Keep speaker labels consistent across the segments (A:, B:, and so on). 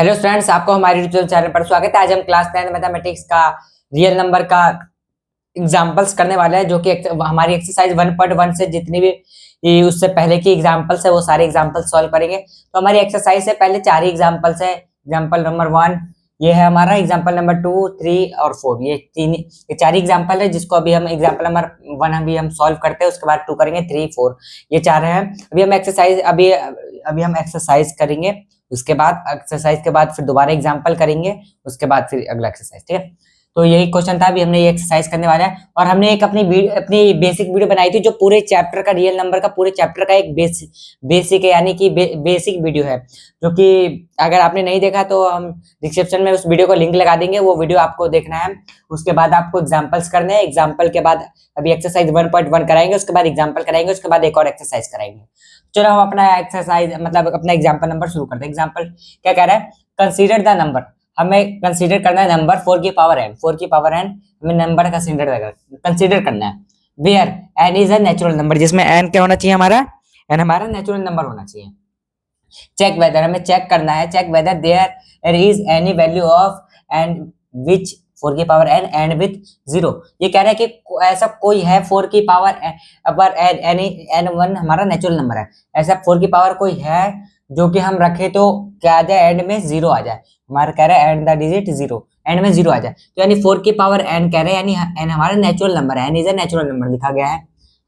A: Hello friends, आपको हमारे YouTube channel पर स्वागत है। आज हम क्लास 10 मैथमेटिक्स का रियल नंबर का एग्जांपल्स करने वाले हैं, जो कि हमारी एक्सरसाइज 1.1 से जितनी भी उससे पहले की एग्जांपल्स है वो सारे एग्जांपल्स सॉल्व करेंगे। तो हमारी एक्सरसाइज से पहले 4 ही एग्जांपल्स है। एग्जांपल नंबर 1 ये है हमारा, एग्जांपल नंबर 2, 3 और 4, ये 4 एग्जांपल है, जिसको अभी हम एग्जांपल नंबर 1 अभी हम सॉल्व करते हैं, उसके बाद 2 करेंगे, 3, 4, ये 4 है। अभी हम एक्सरसाइज करेंगे, उसके बाद एक्सरसाइज के बाद फिर दोबारा एग्जांपल करेंगे, उसके बाद फिर अगला एक्सरसाइज। ठीक है, तो यही क्वेश्चन था। अभी हमने ये एक्सरसाइज करने वाला है, और हमने एक अपनी बेसिक वीडियो बनाई थी, जो पूरे चैप्टर का रियल नंबर का पूरे चैप्टर का एक बेसिक है, यानी कि बेसिक वीडियो है, जो कि अगर आपने नहीं देखा तो हम डिस्क्रिप्शन में उस वीडियो को लिंक लगा देंगे, वो वीडियो आपको देखना है। उसके बाद आपको एग्जाम्पल्स करने हैं, एग्जाम्पल के बाद अभी एक्सरसाइज 1.1 कराएंगे, उसके बाद एग्जाम्पल कराएंगे, उसके बाद एक और एक्सरसाइज कराएंगे। चलो हम अपना एक्सरसाइज मतलब अपना एग्जाम्पल नंबर शुरू करते हैं। एग्जाम्पल क्या कह रहा है, कंसीडर द नंबर। हमें कंसीडर करना है नंबर 4 की पावर n, 4 की पावर n हमें नंबर कंसीडर करना है। Where n is a natural number, जिसमें n क्या होना चाहिए, हमारा n हमारा नेचुरल नंबर होना चाहिए। चेक वेदर, हमें चेक करना है, check whether there is any value of n which 4 की पावर n एंड विथ 0। ये कह रहा है कि ऐसा कोई है 4 की पावर पर n1 हमारा नेचुरल नंबर है, ऐसा 4 की पावर कोई है जो कि हम रखे तो क्या आ जाए, एंड में 0 आ जाए। हमारा कह रहा है एंड द डिजिट 0, एंड में 0 आ जाए, तो यानी 4 की पावर n कह रहे हैं, यानी n हमारा नेचुरल नंबर है, n is a natural number लिखा गया है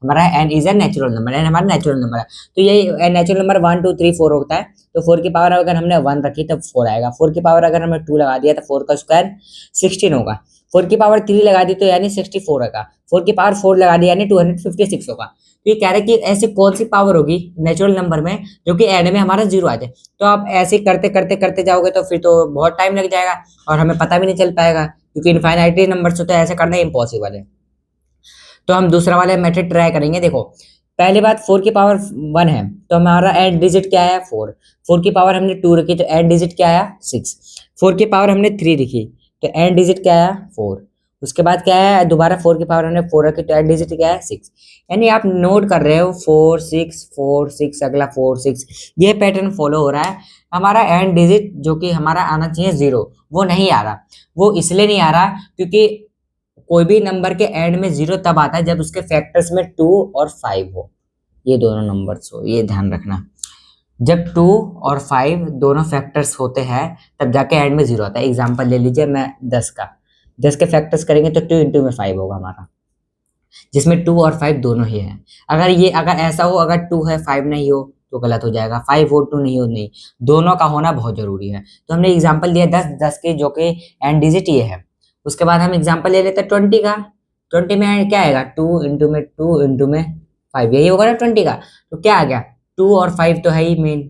A: हमारा, n is a natural number, n हमारा नेचुरल नंबर है। तो यही नेचुरल नंबर 1 2 3 4 होता है। तो 4 की पावर अगर हमने 1 रखी तब 4 आएगा, 4 की पावर अगर हमने 2 लगा दिया तो 4 का स्क्वायर 16 होगा, 4 की पावर 3 लगा दी तो यानी 64 होगा, 4 की पावर 4 लगा दी यानी 256 होगा। तो ये कह रहे हैं कि ऐसी कौन सी पावर होगी नेचुरल नंबर में जो कि एंड में हमारा 0 आ जाए। तो आप ऐसे करते करते करते जाओगे तो फिर तो बहुत टाइम लग जाएगा और हमें पता भी नहीं चल पाएगा, क्योंकि इनफाइनाइटली नंबर से तो ऐसे करना इम्पॉसिबल है। तो हम दूसरा वाला मेथड ट्राई करेंगे। देखो, पहली बात 4 की पावर 1 है, तो हमारा एंड डिजिट क्या है 4, 4 की पावर हमने 2 रखी तो एंड डिजिट क्या आया 6, 4 की पावर हमने 3 रखी तो एंड डिजिट क्या आया 4, उसके बाद क्या है दोबारा 4 की पावर हमने 4 रखी तो एंड डिजिट क्या है 6। यानी आप नोट कर रहे हो 4 6 4 6 अगला 4 6, ये पैटर्न फॉलो हो रहा है। हमारा एंड डिजिट जो कि हमारा आना चाहिए 0, वो नहीं आ रहा। वो इसलिए नहीं आ रहा क्योंकि कोई भी नंबर के एंड में 0 तब आता है जब उसके फैक्टर्स में 2 और 5 हो, ये दोनों नंबर्स हो, ये ध्यान रखना। जब 2 और 5 दोनों फैक्टर्स होते हैं तब जाके एंड में 0 आता है। एग्जांपल ले लीजिए मैं 10 का, 10 के फैक्टर्स करेंगे तो 2 इंटू में 5 होगा हमारा, जिसमें 2 और 5 दोनों ही है। अगर ऐसा हो, अगर 2 है 5 नहीं हो तो गलत हो जाएगा, 5 हो 2 नहीं हो, नहीं, दोनों का होना बहुत जरूरी है। तो हमने एग्जाम्पल दिया 10 के, जो कि एंड डिजिट ये है। उसके बाद हम एग्जाम्पल ले लेते हैं 20 का। 20 में क्या आएगा, 2 इंटू में 2 इंटू में 5, यही होगा ना 20 का। तो क्या आ गया, 2 और 5 तो है ही मेन,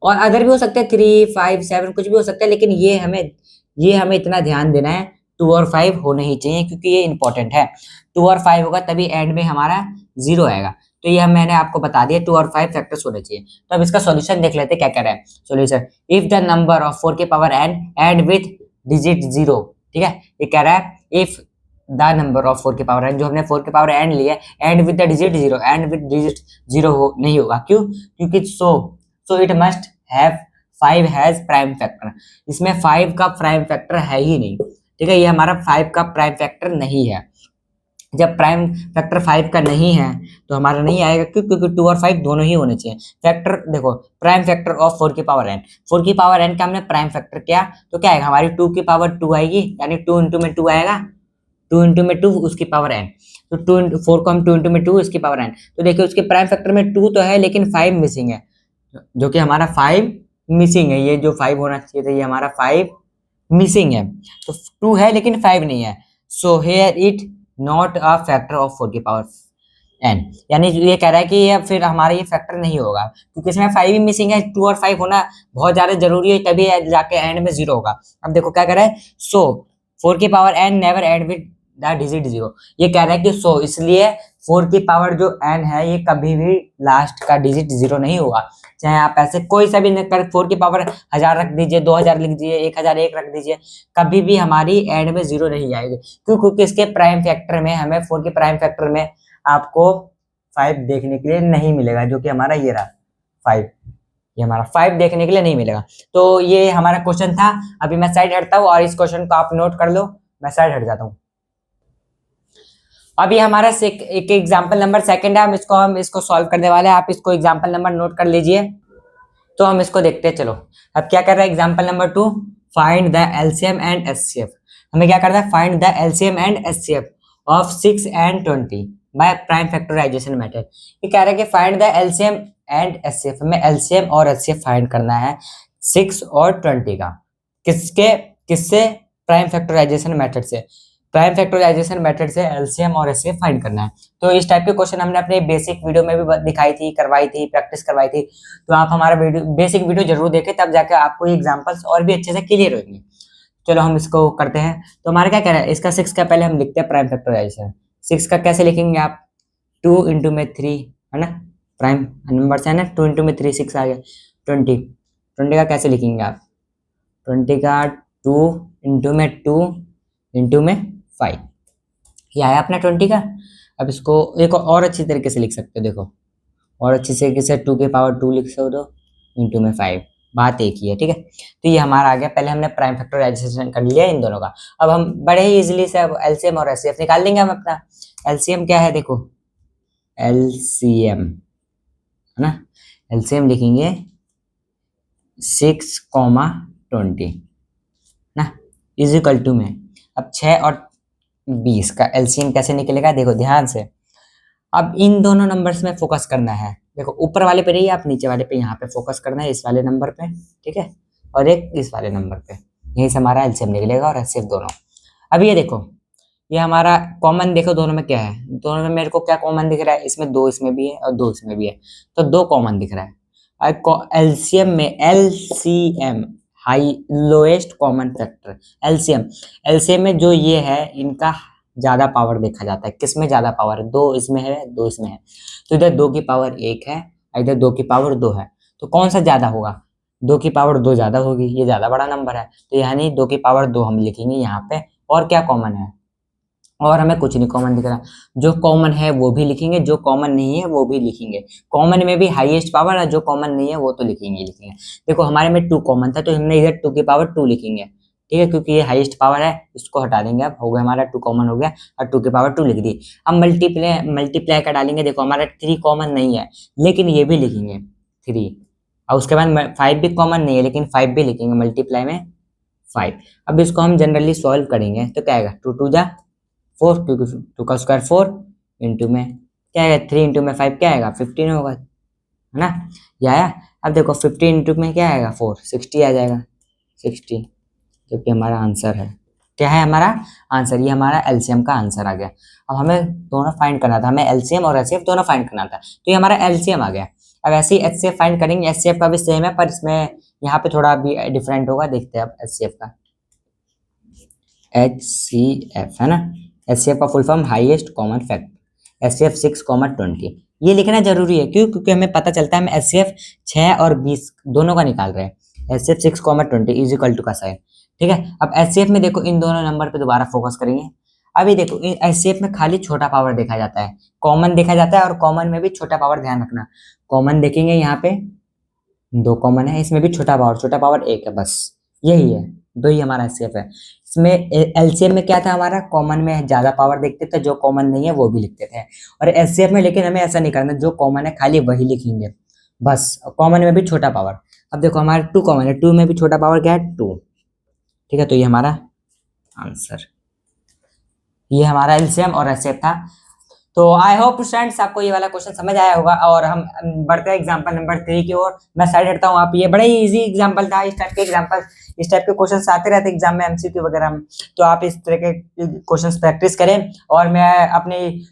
A: और अदर भी हो सकते हैं 3 5 7 कुछ भी हो सकता है, लेकिन ये हमें इतना ध्यान देना है 2 और 5 होने ही चाहिए, क्योंकि ये इंपॉर्टेंट है। 2 और 5 होगा तभी एंड में हमारा 0 आएगा। तो ये मैंने आपको बता दिया 2 और 5 फैक्टर्स होने चाहिए। तो अब इसका सॉल्यूशन देख लेते हैं क्या कह रहा है। Solution, if the number of 4 की power n and with digit 0, ठीक है, ये कह रहा है इफ द नंबर ऑफ 4 की पावर n, जो हमने 4 की पावर n लिया and with the digit 0, and with digit 0 हो नहीं होगा, क्यों, क्योंकि so it must have 5 has prime factor, इसमें 5 का प्राइम फैक्टर है ही नहीं। ठीक है, ये हमारा 5 का प्राइम फैक्टर नहीं है। जब प्राइम फैक्टर 5 का नहीं है तो हमारा नहीं आएगा, क्यों, क्योंकि 2 और 5 दोनों ही होने चाहिए। फैक्टर देखो, प्राइम फैक्टर ऑफ 4 की पावर n, 4 की पावर n का हमने प्राइम फैक्टर किया तो क्या आएगा, हमारी 2 की पावर 2 आएगी, यानी 2 इंटू में 2 आएगा, 2 इंटू में 2 उसकी पावर n, तो 2 इंटू 4 को हम 2 इंटू में 2 इसकी पावर n। तो देखिए उसके प्राइम फैक्टर में 2 तो है लेकिन 5 मिसिंग है, जो कि हमारा 5 मिसिंग है। ये जो 5 होना चाहिए था ये हमारा 5 मिसिंग है। तो 2 है लेकिन 5 नहीं है, so here it not a factor of 4 की पावर n, यानी ये कह रहा है कि ये फिर हमारा ये फैक्टर नहीं होगा, क्योंकि इसमें 5 ही मिसिंग है। 2 और 5 होना बहुत ज्यादा जरूरी है, तभी जाके एंड में 0 होगा। अब देखो क्या कह रहा है, सो 4 की power n never and with the digit 0, ये कह रहा है कि सो इसलिए 4 की पावर जो n है ये कभी भी लास्ट का डिजिट 0 नहीं होगा। चाहे आप ऐसे कोई सा भी कर 4 की पावर 1000 रख दीजिए, 2000 लिख दीजिए, 1001 रख दीजिए, कभी भी हमारी एंड में 0 नहीं आएगी। क्यों, क्योंकि इसके प्राइम फैक्टर में हमें 4 के प्राइम फैक्टर में आपको 5 देखने के लिए नहीं मिलेगा, जो कि हमारा ये रहा 5, ये हमारा 5 देखने के लिए नहीं मिलेगा। तो ये हमारा क्वेश्चन था। अभी मैं साइड हटता हूँ और इस क्वेश्चन को आप नोट कर लो, मैं साइड हट जाता हूँ। अब ये हमारा एक एग्जाम्पल नंबर सेकंड है, हम इसको सॉल्व करने वाले हैं। आप इसको एग्जाम्पल नंबर नोट कर लीजिए। तो हम इसको देखते हैं। चलो अब क्या कर रहा है example number 2, find the LCM and HCF. हमें क्या करना है, find the LCM and HCF of 6 and 20 by prime factorisation method. ये कह रहा है कि find the LCM and HCF, हमें एलसीएम और एचसीएफ फाइंड करना है 6 और 20 का। किससे? प्राइम फैक्टराइजेशन मेथड से। प्राइम फैक्टराइजेशन मेथड से एलसीएम और एचसीएफ फाइंड करना है। तो इस टाइप के क्वेश्चन हमने अपने बेसिक वीडियो में भी दिखाई थी, करवाई थी, प्रैक्टिस करवाई थी। तो आप हमारा बेसिक वीडियो जरूर देखें, तब जाकर आपको ये एग्जांपल्स और भी अच्छे से क्लियर होंगे। चलो हम इसको करते हैं। तो हमारा क्या कह रहा है, इसका 6 का पहले हम लिखते हैं प्राइम फैक्टराइजेशन। 6 का कैसे लिखेंगे आप, 2 इंटू में 3 है ना, प्राइम नंबर से है ना, 2 इंटू में 3 6 आ गया। 20 का कैसे लिखेंगे आप, 20 का 2 इंटू में 2 इंटू में 5, ये आया अपना 20 का। अब इसको एक और अच्छी तरीके से लिख सकते हो, देखो और अच्छी तरीके से 2 के पावर 2 लिख सकते हो इंटू में 5, बात एक ही है, ठीक है। तो ये हमारा आ गया। पहले हमने प्राइम फैक्टराइजेशन कर लिया इन दोनों का। अब हम बड़े ही इजीली से अब एलसीएम और एचसीएफ निकाल लेंगे। हम अपना एलसीएम क्या है, देखो एलसीएम है ना, एलसीएम लिखेंगे 6,20 ना, इज इक्वल टू में अब 6 और 20 का एलसीएम कैसे निकलेगा, देखो ध्यान से। अब इन दोनों नंबर्स में फोकस करना है। देखो ऊपर वाले पे रहिए, आप नीचे वाले पे यहाँ पे फोकस करना है, इस वाले नंबर पे, ठीक है, और एक इस वाले नंबर पे। यहीं से हमारा एलसीएम निकलेगा और एचसीएफ दोनों। अब ये देखो, ये हमारा कॉमन देखो दोनों में क्या है, दोनों में मेरे को क्या कॉमन दिख रहा है, इसमें 2 इसमें भी है और 2 इसमें भी है, तो 2 कॉमन दिख रहा है। एलसीएम में LCM high lowest common factor, LCM में जो ये है इनका ज्यादा पावर देखा जाता है। किसमें ज्यादा पावर है, 2 इसमें है 2 इसमें है, तो इधर 2 की पावर 1 है, इधर 2 की पावर 2 है, तो कौन सा ज्यादा होगा, 2 की पावर 2 ज्यादा होगी, ये ज्यादा बड़ा नंबर है, तो यानी 2 की पावर 2 हम लिखेंगे यहाँ पे। और क्या कॉमन है, और हमें कुछ नहीं कॉमन दिख रहा, जो कॉमन है वो भी लिखेंगे, जो कॉमन नहीं है वो भी लिखेंगे। कॉमन में भी हाईएस्ट पावर है, जो कॉमन नहीं है वो तो लिखेंगे। देखो हमारे में 2 कॉमन था, तो हमने इधर 2 की पावर 2 लिखेंगे, ठीक है, क्योंकि ये हाईएस्ट पावर है, इसको हटा देंगे। अब हो गया हमारा 2 कॉमन हो गया और 2 की पावर 2 लिख दी। अब मल्टीप्लाई का डालेंगे, देखो हमारा 3 कॉमन नहीं है, लेकिन ये भी लिखेंगे 3, और उसके बाद 5 भी कॉमन नहीं है, लेकिन 5 भी लिखेंगे मल्टीप्लाई में 5। अब इसको हम जनरली सॉल्व करेंगे तो क्या आएगा, 2 2 जा 4, 2 का स्क्वायर 4 इंटू में क्या आएगा 3 इंटू में 5 क्या आएगा 15 होगा, है ना, ये आया। अब देखो 15 इंटू में क्या आएगा 4, 60 आ जाएगा, 60, जो कि हमारा आंसर है। क्या है हमारा आंसर, ये हमारा एलसीएम का आंसर आ गया। अब हमें दोनों फाइंड करना था, हमें एलसीएम और एचसीएफ दोनों फाइंड करना था, तो ये हमारा एलसीएम आ गया। अब ऐसे ही एचसीएफ फाइंड करेंगे, एचसीएफ का भी सेम है, पर इसमें यहाँ पे थोड़ा भी डिफरेंट होगा, देखते हैं अब एचसीएफ का। एचसीएफ है ना, एचसीएफ का full form highest common factor, HCF 6,20 ये लिखना जरूरी है। क्यों, क्योंकि हमें पता चलता है हम एचसीएफ 6 और 20 दोनों का निकाल रहे हैं। एचसीएफ 6,20 इज इक्वल टू का साइन, ठीक है। अब एचसीएफ में देखो इन दोनों नंबर पे दोबारा फोकस करेंगे। अभी देखो एचसीएफ में खाली छोटा पावर देखा जाता है, कॉमन देखा जाता है, और कॉमन में भी छोटा पावर, ध्यान रखना। कॉमन देखेंगे यहाँ पे 2 कॉमन है, इसमें भी छोटा पावर 1 है, बस यही है, 2 ही हमारा एचसीएफ है। इसमें एलसीएम में क्या था हमारा, कॉमन में ज्यादा पावर देखते थे, जो कॉमन नहीं है वो भी लिखते थे। और एचसीएफ में लेकिन हमें ऐसा नहीं करना, जो कॉमन है खाली वही लिखेंगे बस, कॉमन में भी छोटा पावर। अब देखो हमारे 2 कॉमन है, 2 में भी छोटा पावर क्या है 2, ठीक है। तो ये हमारा आंसर, ये हमारा एलसीएम और एचसीएफ था। तो आई होप स्टूडेंट्स आपको ये वाला क्वेश्चन समझ आया होगा। और हम बढ़ते हैं एग्जांपल नंबर 3 की ओर। मैं साइड हटता हूँ, आप, ये बड़ा ही इजी एग्जांपल था। इस टाइप के एग्जांपल, इस टाइप के क्वेश्चन आते रहते एग्जाम में, एमसीक्यू वगैरह में, तो आप इस तरह के क्वेश्चन प्रैक्टिस करें। और मैं अपनी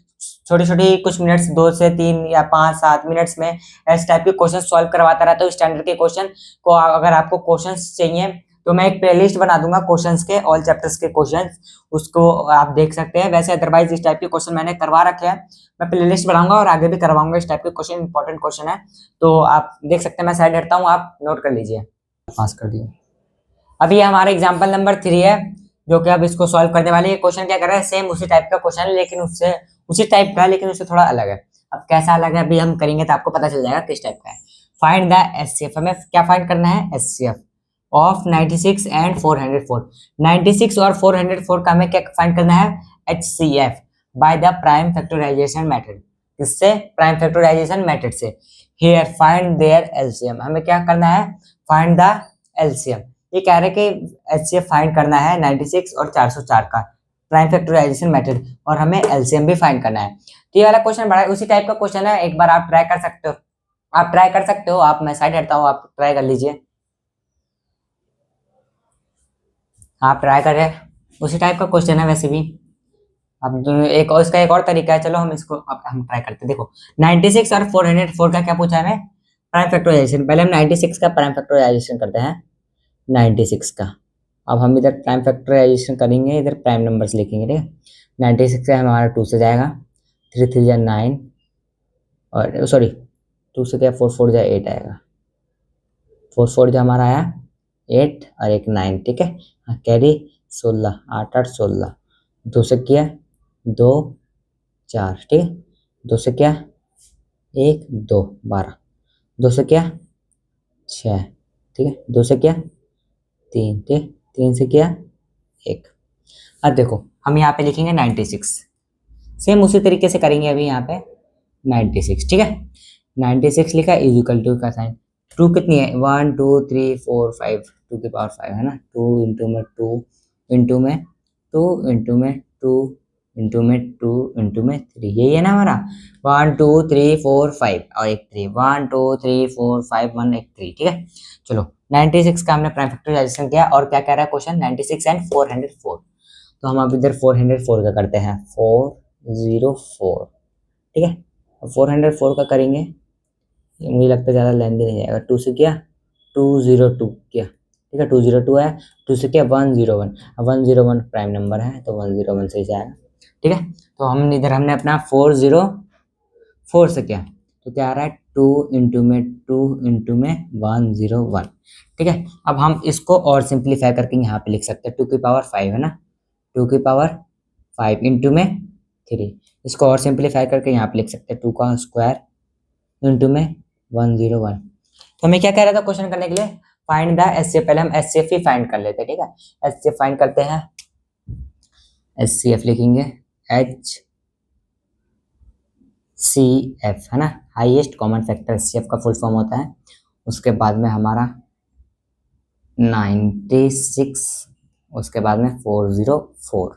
A: छोटी छोटी कुछ मिनट्स, 2 से 3 या 5 7 मिनट्स में इस टाइप के क्वेश्चन सॉल्व करवाता रहता हूँ। स्टैंडर्ड के क्वेश्चन को, अगर आपको क्वेश्चन चाहिए तो मैं एक प्लेलिस्ट बना दूंगा क्वेश्चंस के, ऑल चैप्टर्स के क्वेश्चंस, उसको आप देख सकते हैं। वैसे अदरवाइज इस टाइप के क्वेश्चन मैंने करवा रखे हैं, मैं प्लेलिस्ट बनाऊंगा और आगे भी करवाऊंगा। इस टाइप के क्वेश्चन इंपॉर्टेंट क्वेश्चन है, तो आप देख सकते हैं। मैं साइड हटता हूँ, आप नोट कर लीजिए, पास कर दिए। अब ये हमारा एग्जाम्पल नंबर 3 है, जो कि अब इसको सॉल्व करने वाले। ये क्वेश्चन क्या कर रहा है, सेम उसी टाइप का क्वेश्चन है, लेकिन उससे उसी टाइप का है, लेकिन उससे थोड़ा अलग है। अब कैसा अलग है अभी हम करेंगे तो आपको पता चल जाएगा किस टाइप का है। फाइंड द एचसीएफ, हमें क्या फाइंड करना है, एचसीएफ ऑफ 96 एंड 404। 96 और 404 का हमें क्या फाइंड करना है, HCF by the prime factorisation method. किससे, प्राइम फैक्टराइजेशन मेथड से। हियर फाइंड देयर एलसीएम, हमें क्या करना है, फाइंड द एलसीएम। ये कह रहे हैं कि एचसीएफ फाइंड करना है 96 और 404 का प्राइम फैक्टराइजेशन मेथड, और हमें एलसीएम भी फाइंड करना है। तो ये वाला क्वेश्चन बड़ा उसी टाइप का क्वेश्चन है, एक बार आप ट्राई कर सकते हो, आप मैं साइड हटता हूँ, आप ट्राई कर लीजिए, आप ट्राई करें, उसी टाइप का क्वेश्चन है वैसे भी। अब एक और इसका एक और तरीका है, चलो हम इसको अब हम ट्राई करते हैं। देखो 96 और 404 का क्या पूछा है हमें, प्राइम फैक्टराइजेशन। पहले हम 96 का प्राइम फैक्टराइजेशन करते हैं, 96 का। अब हम इधर प्राइम फैक्टराइजेशन करेंगे, इधर प्राइम नंबर्स लिखेंगे, ठीक है। 96 से हमारा 2 से जाएगा, 3 3 जा 9, और सॉरी 2 से क्या 4 4 जा 8 आएगा, 4 4 जो हमारा आया 8 और एक 9, ठीक है। कैरी 16, 8 8 16, 2 से किया 2 4, ठीक है। 2 से क्या 1 2 12, 2 से क्या 6, ठीक है। 2 से क्या 3, ठीक है। 3 से क्या 1। अब देखो हम यहाँ पे लिखेंगे 96, सेम उसी तरीके से करेंगे अभी यहाँ पे 96, ठीक है। 96 लिखा, इज इक्वल टू का साइन, 2 कितनी है 1 2 3 4 5, 2 की पावर 5 है ना, 2 इंटू में 2 इंटू में 2 इंटू में 2 इंटू में 2 इंटू में 3, यही है ना हमारा। 1 2 3 4 5 और एक 3, 1 2 3 4 5 1 एक 3, ठीक है। चलो 96 का हमने प्राइम फैक्टराइजेशन किया, और क्या कह रहा है क्वेश्चन, 96 एंड 404। तो हम अब इधर 404 का करते हैं, 404, ठीक है। 404 का करेंगे, मुझे लगता है ज़्यादा लेंदी नहीं जाएगा। 2 से किया 202 किया, ठीक है। 202 है, 2 से किया 101, 101 प्राइम नंबर है तो 101 से ही जाएगा, ठीक है। तो हम इधर हमने अपना 404 से किया, तो क्या आ रहा है 2 इंटू में 2 इंटू में 101, ठीक है। अब हम इसको और सिंप्लीफाई करके यहाँ पे लिख सकते हैं, 2 की पावर 5 है ना, 2 की पावर 5 इंटू में 3, इसको और सिंप्लीफाई करके यहाँ पे लिख सकते हैं 2 का स्क्वायर इंटू में 101। तो हमें क्या कह रहा था क्वेश्चन करने के लिए, फाइंड द एचसीएफ। पहले हम एचसीएफ ही फाइंड कर लेते हैं, ठीक है। एचसीएफ फाइंड करते हैं, एचसीएफ लिखेंगे, एच सी एफ है ना, हाईएस्ट कॉमन फैक्टर एचसीएफ का फुल फॉर्म होता है। उसके बाद में हमारा 96, उसके बाद में 404,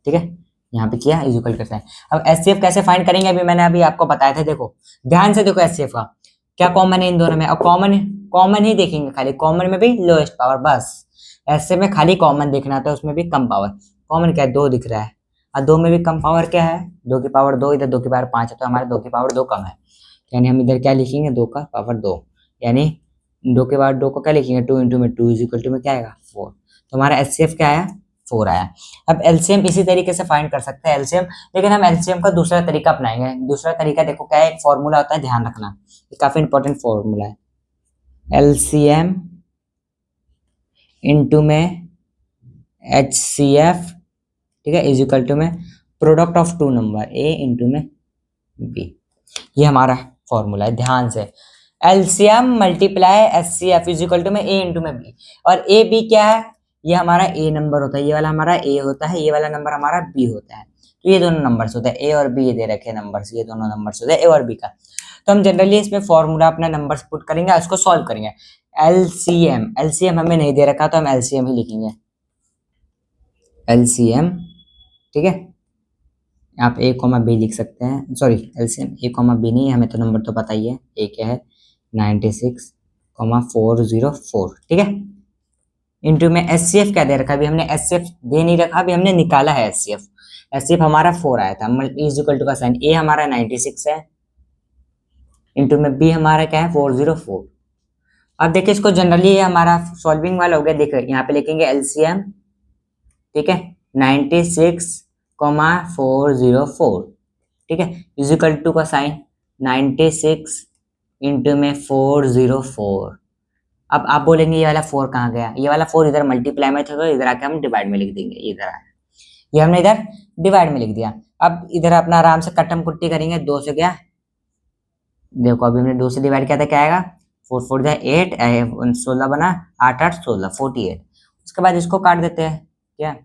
A: ठीक है। यहाँ पे किया इज इक्वल करते हैं। अब एचसीएफ कैसे फाइंड करेंगे, अभी आपको बताया था। देखो ध्यान से देखो एचसीएफ का क्या कॉमन है इन दोनों में, और कॉमन ही देखेंगे, खाली कॉमन में भी लोएस्ट पावर, बस ऐसे में खाली कॉमन देखना था, उसमें भी कम पावर। कॉमन क्या है, 2 दिख रहा है, और 2 में भी कम पावर क्या है, 2 की पावर 2, इधर 2 की पावर 5 है, तो हमारे 2 की पावर 2 कम है, यानी हम इधर क्या लिखेंगे 2 का पावर 2, यानी 2 के पावर 2 को क्या लिखेंगे 2 इंटू में 2 इज इक्वल टू में क्या आएगा 4। तो हमारा एचसीएफ क्या आया 4 आया। अब एलसीएम इसी तरीके से फाइंड कर सकते हैं एलसीएम, लेकिन हम एलसीएम का दूसरा तरीका अपनाएंगे। दूसरा तरीका देखो क्या है, एक फॉर्मूला होता है, ध्यान रखना, ये काफी इंपॉर्टेंट फॉर्मूला है। एलसीएम इंटू में एचसीएफ, ठीक है, इज इक्वल टू में product of 2 number A into में बी, ये हमारा फॉर्मूला है, ध्यान से। LCM multiply HCF is equal to में ए इंटू में बी, और ए बी क्या है, ये हमारा ए नंबर होता है, ये वाला हमारा ए होता है, ये वाला नंबर हमारा बी होता है। तो ये दोनों नंबर्स होते हैं, ए और बी, ये दे रखे नंबर्स, ये दोनों नंबर्स होते हैं ए और बी का। तो हम जनरली इसमें फॉर्मूला अपना नंबर्स पुट करेंगे, उसको सॉल्व करेंगे। एलसीएम हमें नहीं दे रखा, तो हम एलसीएम ही लिखेंगे, एलसीएम, ठीक है। आप ए कॉमा बी लिख सकते हैं, सॉरी एलसीएम ए कॉमा बी नहीं, हमें तो नंबर तो पता ही है, ए क्या है 96,404, ठीक है। इंटू में एचसीएफ क्या दे रखा, अभी हमने एचसीएफ दे नहीं रखा, अभी हमने निकाला है एचसीएफ। एचसीएफ हमारा 4 आया था, इज इक्वल टू का साइन, ए हमारा 96 है, इंटू में बी हमारा क्या है 404। अब देखिए इसको जनरली ये हमारा सॉल्विंग वाला हो गया, देखिए यहाँ पे लिखेंगे एलसीएम, ठीक है, 96,404, ठीक है, इज इक्वल टू का साइन 96 इंटू में 404। अब आप बोलेंगे ये वाला 4 कहाँ गया, ये वाला 4 इधर मल्टीप्लाई में था, तो इधर आके हम डिवाइड में लिख देंगे, इधर आया, ये हमने इधर डिवाइड में लिख दिया। अब इधर अपना आराम से कट्टम कुट्टी करेंगे, 2 से क्या, देखो अभी हमने 2 से डिवाइड किया था, क्या आएगा 4 4 जा 8, 16 बना, 8 8 16, 48। उसके बाद इसको काट देते हैं, क्या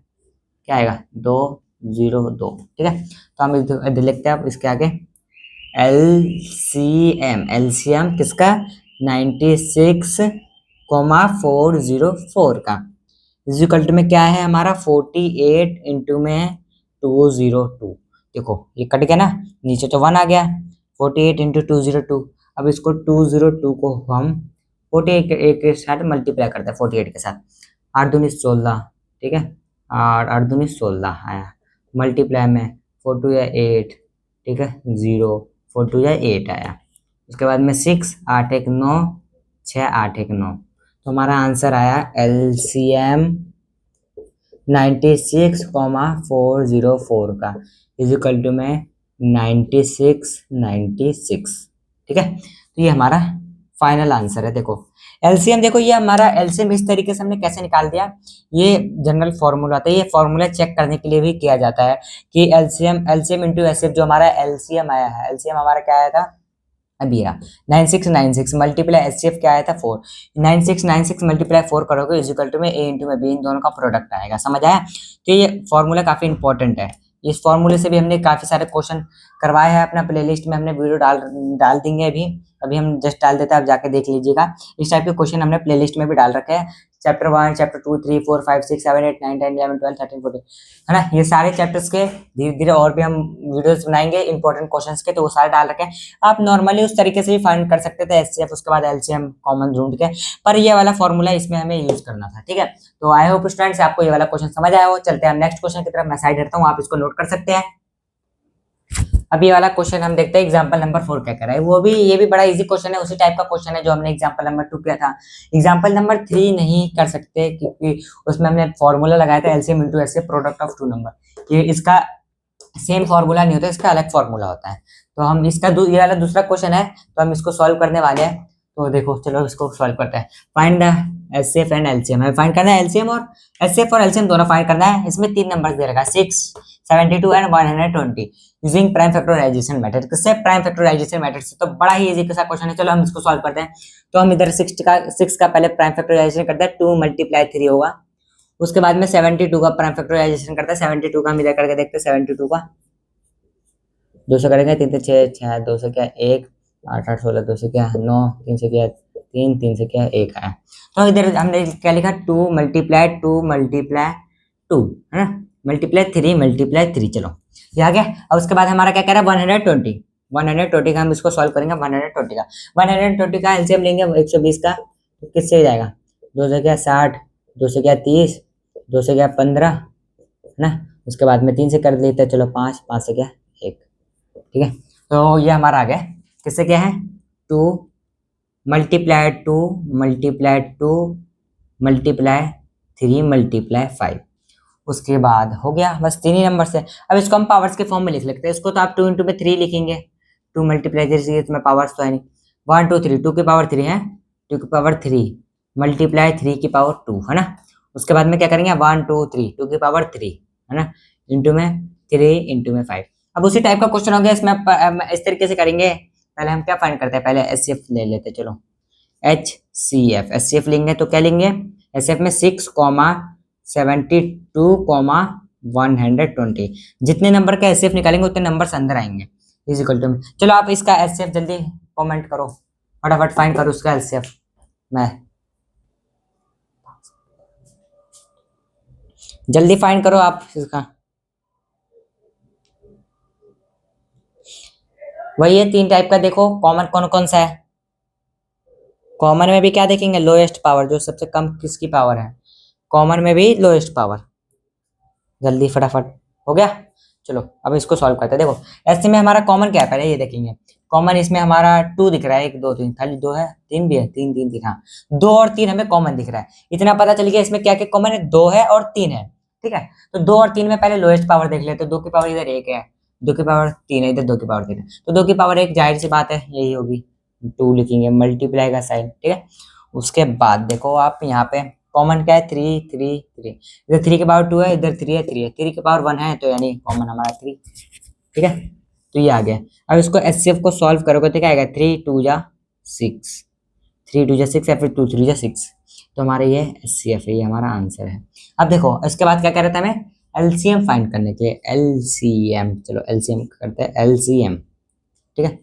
A: क्या आएगा 2 0 2, ठीक है। तो हम इधर लिखते हैं अब इसके आगे एलसीएम किसका 96,404 का इज इक्वल टू में क्या है हमारा 48 इंटू में 202। देखो ये कट गया ना, नीचे तो 1 आ गया, 48 इंटू 202। अब इसको 202 को हम 48 के साथ मल्टीप्लाई करते हैं, 48 के साथ 8 दूनी 16, ठीक है, 8 दूनी 16 आया, मल्टीप्लाई में 4 2 या 8, ठीक है, 0 4 2 या 8 आया। उसके बाद में 6 8 1 9 6 8 1 9। तो हमारा आंसर आया एलसीएम 96,404 का इज इक्वल टू में 96, ठीक है। तो ये हमारा फाइनल आंसर है। देखो एलसीएम, देखो ये हमारा एलसीएम इस तरीके से हमने कैसे निकाल दिया, ये जनरल फॉर्मूला था, ये फॉर्मूला चेक करने के लिए भी किया जाता है कि एलसीएम इंटू एचसीएफ, जो हमारा एलसीएम आया है, एलसीएम हमारा क्या आया था अभी 9696 मल्टीप्लाई एचसीएफ क्या आया था 4, 9696 मल्टीप्लाई 4 करोगे इज इक्वल टू में ए इंटू में बी, इन दोनों का प्रोडक्ट आएगा, समझ आया। तो ये फॉर्मूला काफी इंपॉर्टेंट है, इस फॉर्मूले से भी हमने काफी सारे क्वेश्चन करवाए हैं, अपना प्लेलिस्ट में हमने वीडियो डाल देंगे, अभी हम जस्ट डाल देते हैं, आप जाके देख लीजिएगा। इस टाइप के क्वेश्चन हमने प्लेलिस्ट में भी डाल रखे हैं, चैप्टर 1 चैप्टर 2 3 4 5 6 7 8 9 10 11 12 13 14, है ना। ये सारे चैप्टर्स के धीरे धीरे और भी हम वीडियोस बनाएंगे इंपॉर्टेंट क्वेश्चंस के, तो वो सारे डाल रखे हैं। आप नॉर्मली उस तरीके से भी फाइंड कर सकते थे एचसीएफ, उसके बाद एलसीएम कॉमन ढूंढ के, पर ये वाला फॉर्मूला इसमें हमें यूज करना था, ठीक है। तो आई होप स्टूडेंट्स आपको ये वाला क्वेश्चन समझ आया हो। चलते हैं नेक्स्ट क्वेश्चन की तरफ, मैं साइड हटता हूँ, आप इसको नोट कर सकते हैं। अब ये वाला क्वेश्चन हम देखते हैं एग्जांपल नंबर 4 क्या कर रहा है, वो भी ये भी बड़ा इजी क्वेश्चन है, उसी टाइप का क्वेश्चन है जो हमने एग्जांपल नंबर 2 किया था। एग्जांपल नंबर 3 नहीं कर सकते क्योंकि उसमें हमने फॉर्मूला लगाया था LCM into HCF product of two number, ये इसका सेम फॉर्मूला नहीं होता, इसका अलग फॉर्मूला होता है। तो हम इसका ये वाला दूसरा क्वेश्चन है, तो हम इसको सॉल्व करने वाले हैं। तो देखो चलो इसको सॉल्व करते हैं। Find the HCF and LCM, हमें फाइंड करना है एलसीएम और एचसीएफ और एलसीएम दोनों फाइंड करना है। इसमें 3 नंबर्स दे रखा है 6 72 and 120 using prime factorisation method. किससे? प्राइम फैक्टराइजेशन मेथड से। तो बड़ा ही इजी सा क्वेश्चन है, चलो हम इसको सॉल्व करते हैं। तो हम इधर 6 का पहले प्राइम फैक्टराइजेशन करते हैं, 2 × 3 होगा। उसके बाद में 72 का प्राइम फैक्टराइजेशन करता है, 72 का हम इधर करके देखते हैं, 72 का 2 से करेंगे 3 से 6 6 2 से क्या 1 8 8 16 2 से क्या 9 3 से क्या 3 3 से क्या 1 आया। तो इधर हमने क्या लिखा 2 × 2 है ना, ×3 चलो ये आ गया। और उसके बाद हमारा क्या कह रहा है 120 का हम इसको सॉल्व करेंगे। 120 का एलसीएम लेंगे 120 का, तो किससे जाएगा 2 से क्या 60 2 से क्या 30 2 से क्या 15 है ना। उसके बाद में 3 से कर लेते हैं, चलो 5 5 से क्या 1, ठीक है। तो ये हमारा आ गया किससे क्या है 2 × 2 × 3 × 5। उसके बाद हो गया बस 3 ही नंबर से। अब इसको हम पावर्स के फॉर्म में लिख लेते हैं। इसको तो आप 2 × 3 लिखेंगे, 2 × इसमें पावर्स तो है नहीं, 1 2 3 2 की पावर 3 है, 2 की पावर 3 × 3 की पावर 2 है ना। उसके बाद में क्या करेंगे 1 2 3 2 की पावर 3 है ना, इंटू में 3 × 5। अब उसी टाइप का क्वेश्चन हो गया, इसमें इस तरीके से करेंगे। पहले हम क्या फाइंड करते हैं, पहले एचसीएफ ले लेते हैं। चलो एचसीएफ लेंगे तो क्या लेंगे, एचसीएफ में 6, 72, 120 जितने नंबर का एचसीएफ निकालेंगे उतने नंबर्स अंदर आएंगे इज इक्वल टू। चलो आप इसका एचसीएफ जल्दी कमेंट करो, फटाफट फाइंड करो उसका एचसीएफ। मैं जल्दी फाइंड करो आप इसका, वही है 3 टाइप का। देखो कॉमन कौन कौन सा है, कॉमन में भी क्या देखेंगे लोएस्ट पावर, जो सबसे कम किसकी पावर है, कॉमन में भी लोएस्ट पावर। जल्दी फटाफट हो गया। चलो अब इसको सॉल्व करते हैं। देखो ऐसे में हमारा कॉमन क्या है, पहले ये देखेंगे। कॉमन इसमें हमारा 2 दिख रहा है, 1 2 3, खाली 2 है, 3 भी है, 3 3 3, हाँ 2 और 3 हमें कॉमन दिख रहा है। इतना पता चल गया इसमें क्या क्या कॉमन है, 2 है और 3 है, ठीक है। तो 2 और 3 में पहले लोएस्ट पावर देख लेते हैं। 2 की पावर इधर 1 है, 2 की पावर 3 है, इधर 2 की पावर 3 है, तो 2 की पावर 1 जाहिर सी बात है यही होगी, 2 लिखेंगे, मल्टीप्लाई का साइन, ठीक है। उसके बाद देखो आप यहाँ पे कॉमन क्या है 3 3 3, इधर 3 की पावर 2 है, इधर 3 है, 3 की पावर 1 है, तो यानी कॉमन हमारा 3, ठीक है। तो ये आ गया। अब इसको एचसीएफ को सॉल्व करोगे तो क्या आएगा 3 2 जा 6, 3 2 6 या फिर 2 3 6। तो हमारे ये HCF है, ये हमारा आंसर है। अब देखो इसके बाद क्या कह रहा था हमें, एलसीएम फाइंड करने के लिए। एलसीएम, चलो एलसीएम करते हैं। एलसीएम, ठीक है,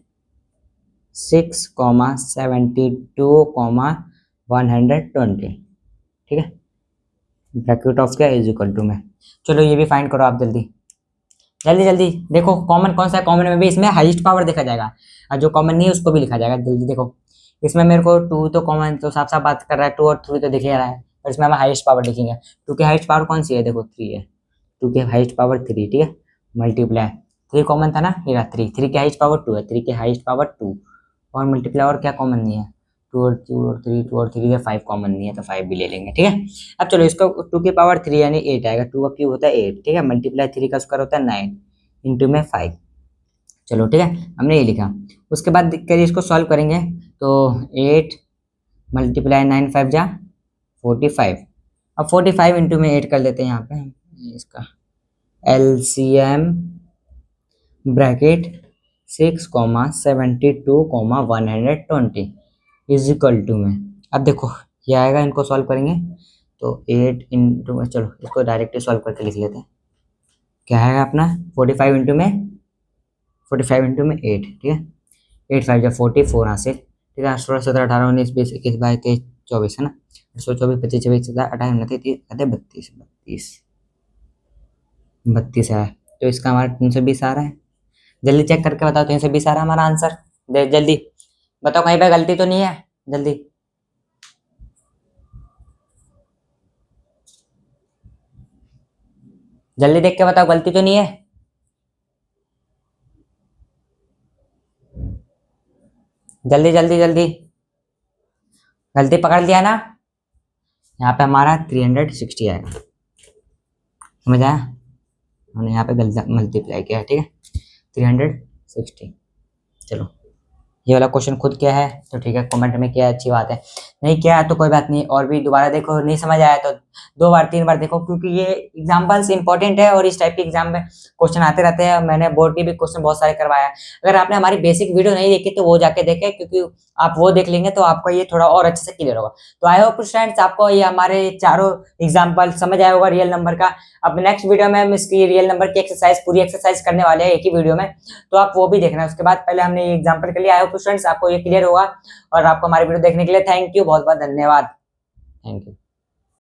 A: 6,72,120, ठीक है, ब्रैकेट ऑफ क्या इज इक्वल टू में। चलो ये भी फाइंड करो आप जल्दी जल्दी जल्दी। देखो कॉमन कौन सा है, कॉमन में भी इसमें हाईएस्ट पावर देखा जाएगा, और जो कॉमन नहीं है उसको भी लिखा जाएगा। जल्दी देखो, इसमें मेरे को 2 तो कॉमन, तो साफ साफ बात कर रहा है, 2 और 3 तो दिख ही रहा है, और इसमें हम हाईएस्ट पावर लिखेंगे। 2 की हाईएस्ट पावर कौन सी है, देखो 3 है, 2 की हाईएस्ट पावर 3, ठीक है, मल्टीप्लाई 3 कॉमन था ना, ये रहा 3, 3 की हाईएस्ट पावर 2 है, 3 की हाईएस्ट पावर 2, और मल्टीप्लाई और क्या कॉमन नहीं है, 2 और 2 और 3, 2 और 3 5 कॉमन नहीं है, तो 5 भी ले लेंगे, ठीक है। अब चलो इसको 2 की पावर 3 यानी 8 आएगा, 2 का क्यूब होता है 8, ठीक है, मल्टीप्लाई 3 का स्क्वायर होता है 9 इंटू में 5। चलो ठीक है, हमने ये लिखा। उसके बाद करिए इसको सॉल्व करेंगे, तो 8 मल्टीप्लाई 9 5 जा 45। अब 45 इंटू में 8 कर लेते हैं यहाँ पे इसका LCM bracket 6,72,120 is equal to में। अब देखो ये आएगा, इनको सॉल्व करेंगे तो 8 इंटू में, चलो इसको डायरेक्टली सॉल्व करके लिख लेते हैं। क्या है अपना 45 इंटू में 8, ठीक है, 8 5 जा 44 हासिल, ठीक है, 16 17 18 19 20 21 22 23 24 है ना, 24 25 26 27 28 29 30 32 32 है। तो इसका हमारा 320 आ रहा है। जल्दी चेक करके बताओ, 320 आ रहा है हमारा आंसर। जल्दी बताओ कहीं पे गलती तो नहीं है, जल्दी जल्दी देख के बताओ, गलती तो नहीं है। जल्दी जल्दी जल्दी, गलती पकड़ लिया ना, यहाँ पे हमारा 360 आएगा, समझ आया, हमने यहाँ पे गलती मल्टीप्लाई किया, ठीक है, 360। चलो ये वाला क्वेश्चन खुद किया है तो ठीक है, कमेंट में किया है, अच्छी बात है, नहीं किया है तो कोई बात नहीं, और भी दोबारा देखो, नहीं समझ आया तो 2 बार 3 बार देखो, क्योंकि ये एग्जाम्पल्स इंपॉर्टेंट है और इस टाइप के एग्जाम में क्वेश्चन आते रहते हैं। मैंने बोर्ड के भी क्वेश्चन बहुत सारे करवाया है। अगर आपने हमारी बेसिक वीडियो नहीं देखी तो वो जाके देखें, क्योंकि आप वो देख लेंगे तो आपको ये थोड़ा और अच्छे से क्लियर होगा। तो आई होप स्टूडेंट्स आपको ये हमारे चारों एग्जाम्पल समझ आया होगा रियल नंबर का। अब नेक्स्ट वीडियो में हम इसकी रियल नंबर की एक्सरसाइज, पूरी एक्सरसाइज करने वाले हैं एक ही वीडियो में, तो आप वो भी देखना। उसके बाद पहले हमने ये एग्जाम्पल के लिए, आई होप स्टूडेंट्स आपको ये क्लियर होगा। और आपको हमारी वीडियो देखने के लिए थैंक यू, बहुत बहुत धन्यवाद, थैंक यू।